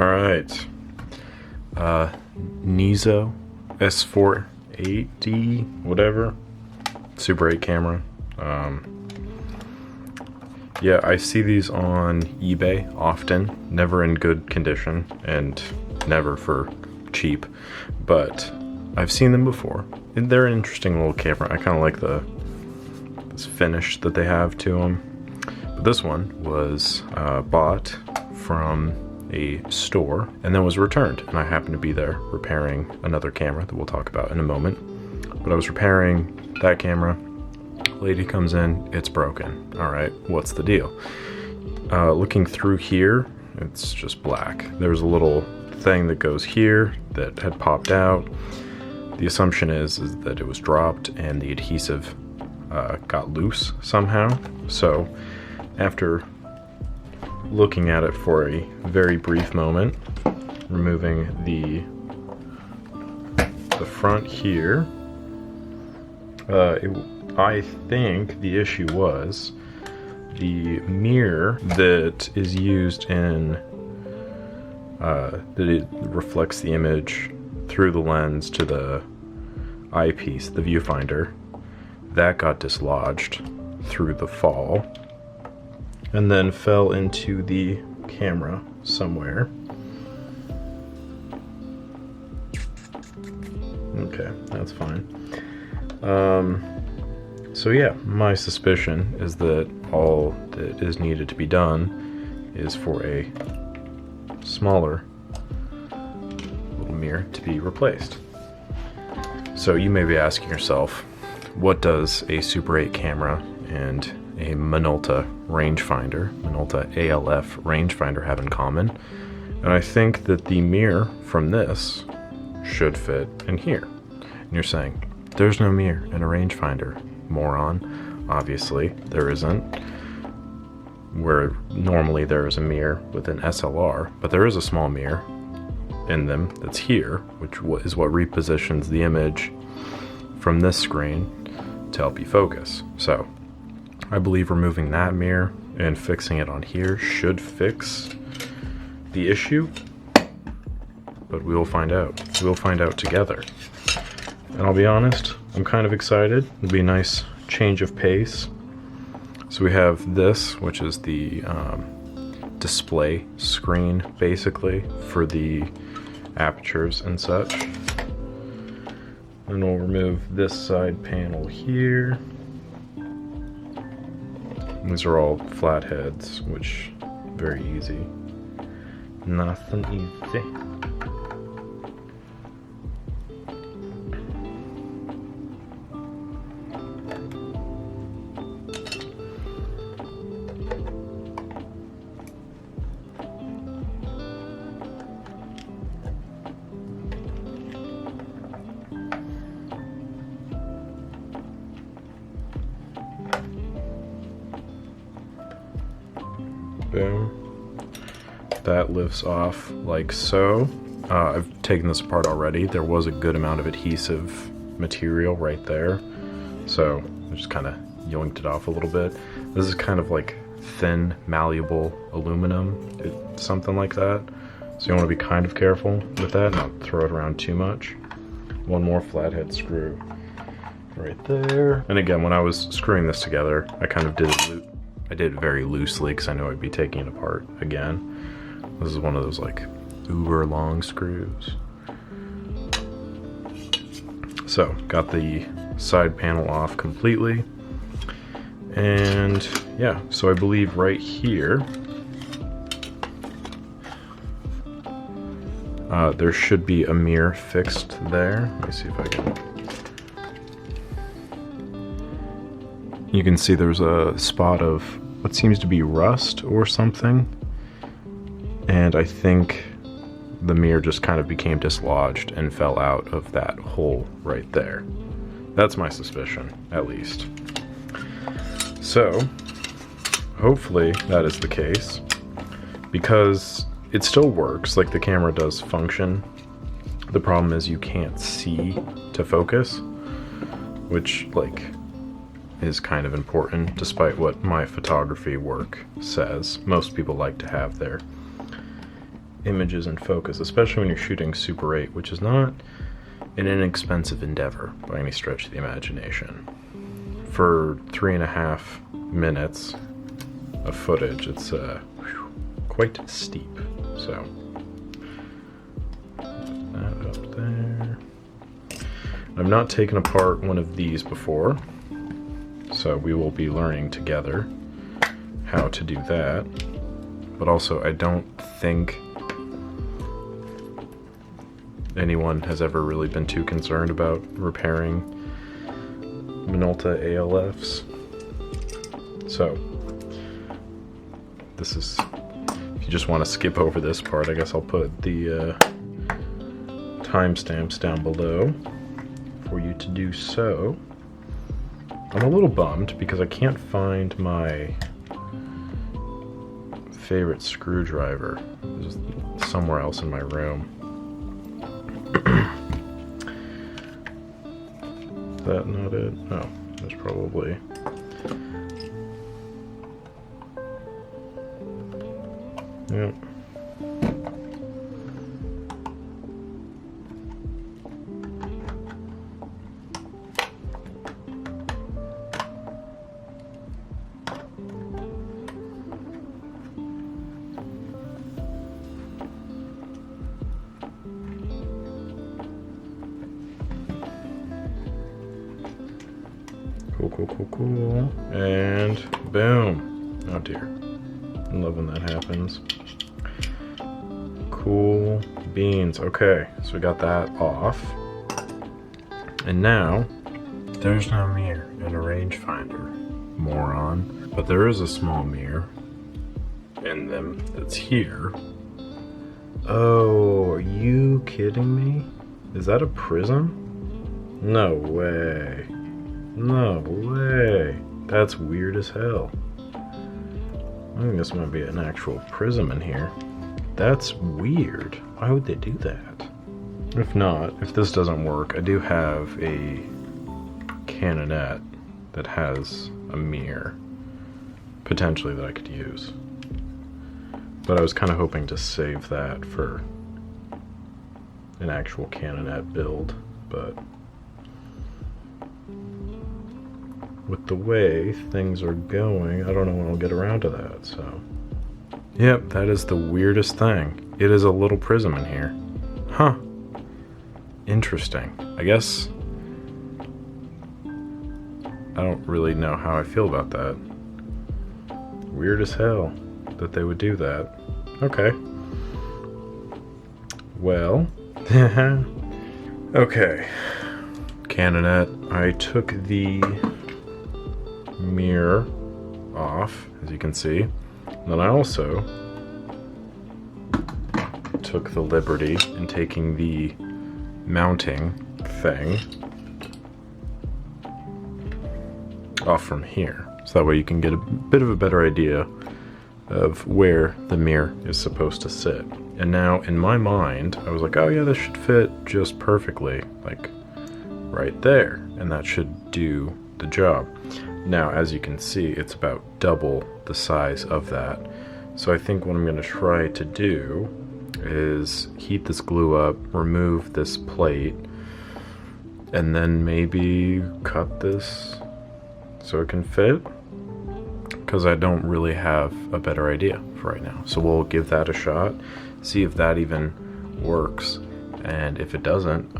Alright. Nizo S48D, whatever. Super 8 camera. Yeah, I see these on eBay often, never in good condition and never for cheap, but I've seen them before. And they're an interesting little camera. I kind of like this finish that they have to them. But this one was bought from a store and then was returned, and I happened to be there repairing another camera that we'll talk about in a moment. But I was repairing that camera. Lady comes in, it's broken. All right, what's the deal? Looking through here, it's just black. There's a little thing that goes here that had popped out. The assumption is that it was dropped and the adhesive got loose somehow. So after looking at it for a very brief moment, removing the front here, I think the issue was the mirror that is used in that it reflects the image through the lens to the eyepiece, the viewfinder, that got dislodged through the fall and then fell into the camera somewhere. Okay, that's fine. So yeah, my suspicion is that all that is needed to be done is for a smaller little mirror to be replaced. So you may be asking yourself, what does a Super 8 camera and a Minolta rangefinder, Minolta ALF rangefinder have in common? And I think that the mirror from this should fit in here. And you're saying, there's no mirror in a rangefinder, moron. Obviously, there isn't. Where normally there is a mirror with an SLR, but there is a small mirror in them that's here, which is what repositions the image from this screen to help you focus. So I believe removing that mirror and fixing it on here should fix the issue, but we will find out. We'll find out together. And I'll be honest, I'm kind of excited. It'll be a nice change of pace. So we have this, which is the display screen, basically, for the apertures and such. And we'll remove this side panel here. These are all flat heads, which very easy. Nothing easy. Boom. That lifts off like so. I've taken this apart already. There was a good amount of adhesive material right there, so I just kind of yoinked it off a little bit. This is kind of like thin, malleable aluminum, something like that. So you want to be kind of careful with that, not throw it around too much. One more flathead screw right there. And again, when I was screwing this together, I kind of did it very loosely because I knew I'd be taking it apart again. This is one of those like uber long screws. So got the side panel off completely. And yeah, so I believe right here, there should be a mirror fixed there. Let me see if I can. You can see there's a spot of what seems to be rust or something. And I think the mirror just kind of became dislodged and fell out of that hole right there. That's my suspicion, at least. So, hopefully that is the case, because it still works, like the camera does function. The problem is you can't see to focus, which like is kind of important despite what my photography work says. Most people like to have their images in focus, especially when you're shooting Super 8, which is not an inexpensive endeavor by any stretch of the imagination. For 3.5 minutes of footage, it's quite steep. So that up there. I've not taken apart one of these before, so we will be learning together how to do that. But also, I don't think anyone has ever really been too concerned about repairing Minolta ALFs. So this is, if you just want to skip over this part, I guess I'll put the timestamps down below for you to do so. I'm a little bummed because I can't find my favorite screwdriver. It's somewhere else in my room. Is that not it? Oh, there's probably... Yep. Cool. And boom. Oh dear. I love when that happens. Cool beans. Okay, so we got that off. And now, there's no mirror in a rangefinder, moron. But there is a small mirror in them that's here. Oh, are you kidding me? Is that a prism? No way. No way. That's weird as hell. I think this might be an actual prism in here. That's weird. Why would they do that? If not, if this doesn't work, I do have a Canonet that has a mirror, potentially, that I could use. But I was kind of hoping to save that for an actual Canonet build, but with the way things are going, I don't know when I'll get around to that, so. Yep, that is the weirdest thing. It is a little prism in here. Huh. Interesting. I guess I don't really know how I feel about that. Weird as hell that they would do that. Okay. Well. Okay. Canonet. I took the mirror off, as you can see. And then I also took the liberty in taking the mounting thing off from here. So that way you can get a bit of a better idea of where the mirror is supposed to sit. And now in my mind, I was like, oh yeah, this should fit just perfectly, like right there. And that should do the job. Now, as you can see, it's about double the size of that. So I think what I'm going to try to do is heat this glue up, remove this plate, and then maybe cut this so it can fit, because I don't really have a better idea for right now. So we'll give that a shot, see if that even works, and if it doesn't,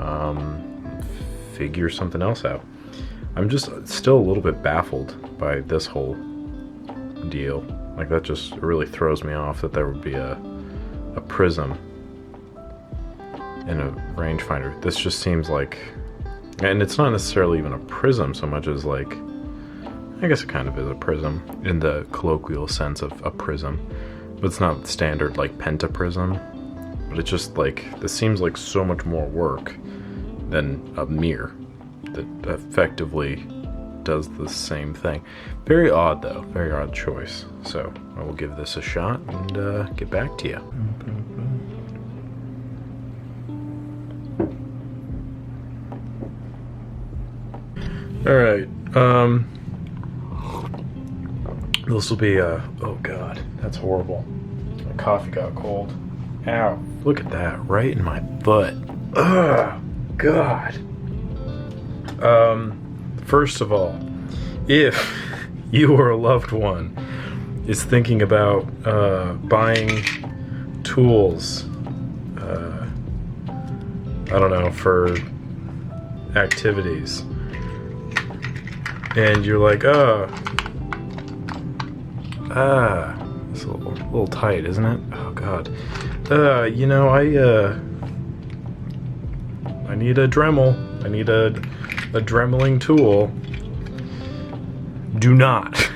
figure something else out. I'm just still a little bit baffled by this whole deal. Like, that just really throws me off that there would be a prism in a rangefinder. This just seems like, and it's not necessarily even a prism so much as like, I guess it kind of is a prism in the colloquial sense of a prism, but it's not standard like pentaprism. But it's just like, this seems like so much more work than a mirror that effectively does the same thing. Very odd though, very odd choice. So I will give this a shot and get back to you. All right, this will be oh god, that's horrible. My coffee got cold. Ow. Look at that, right in my butt. Ugh, God. First of all, if you or a loved one is thinking about buying tools, I don't know, for activities, and you're like, it's a little tight, isn't it? Oh God. You know, I need a Dremel. I need a Dremeling tool. Do not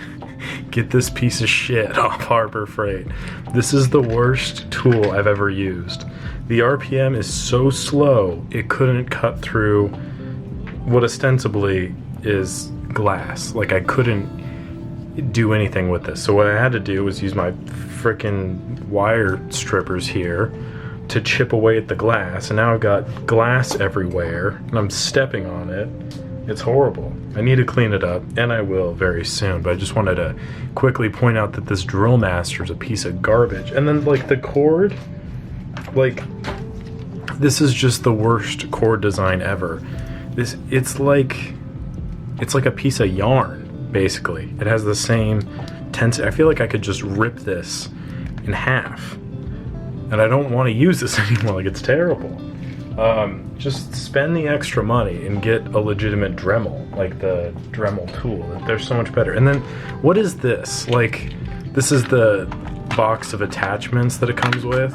get this piece of shit off Harbor Freight. This is the worst tool I've ever used. The RPM is so slow, it couldn't cut through what ostensibly is glass. Like, I couldn't do anything with this. So what I had to do was use my frickin' wire strippers here to chip away at the glass, and now I've got glass everywhere, and I'm stepping on it. It's horrible. I need to clean it up, and I will very soon, but I just wanted to quickly point out that this Drill Master is a piece of garbage. And then, like, the cord, like, this is just the worst cord design ever. It's like a piece of yarn, basically. It has the same tensity. I feel like I could just rip this in half, and I don't want to use this anymore. Like, it's terrible. Just spend the extra money and get a legitimate Dremel, like the Dremel tool. They're so much better. And then, what is this? Like, this is the box of attachments that it comes with,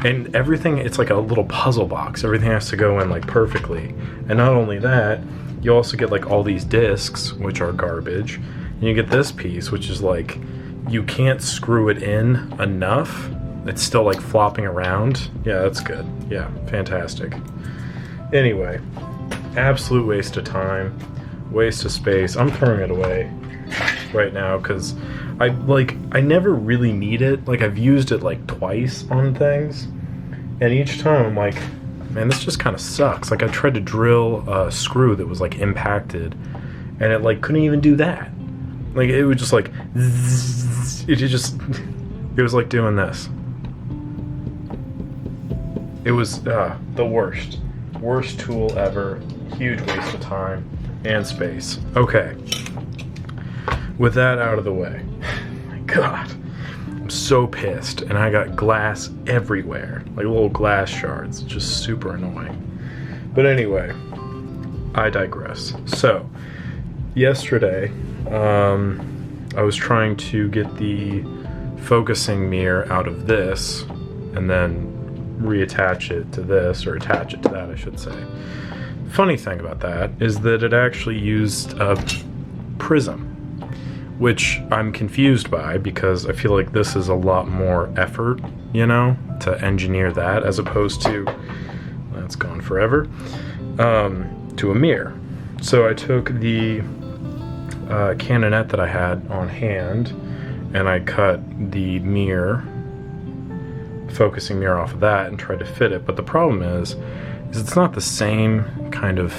and everything, it's like a little puzzle box. Everything has to go in, like, perfectly. And not only that, you also get, like, all these discs, which are garbage, and you get this piece, which is like, you can't screw it in enough. It's still, like, flopping around. Yeah, that's good. Yeah, fantastic. Anyway, absolute waste of time, waste of space. I'm throwing it away right now because I never really need it. Like, I've used it like twice on things, and each time I'm like, man, this just kind of sucks. Like, I tried to drill a screw that was like impacted, and it like couldn't even do that. Like, it would just like zzz, it was like doing this. It was the worst tool ever. Huge waste of time and space. Okay, with that out of the way, my God, I'm so pissed, and I got glass everywhere, like little glass shards. It's just super annoying. But anyway, I digress. So yesterday, I was trying to get the focusing mirror out of this and then reattach it to this, or attach it to that, I should say. Funny thing about that is that it actually used a prism, which I'm confused by, because I feel like this is a lot more effort, you know, to engineer that, as opposed to, that's gone forever, to a mirror. So I took the Canonette that I had on hand, and I cut the mirror, focusing mirror, off of that and tried to fit it. But the problem is it's not the same kind of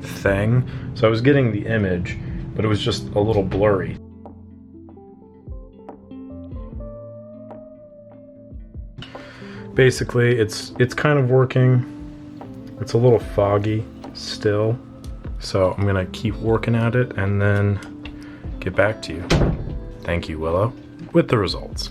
thing. So I was getting the image, but it was just a little blurry. Basically, it's kind of working. It's a little foggy still. So I'm gonna keep working at it and then get back to you. Thank you, Willow, with the results.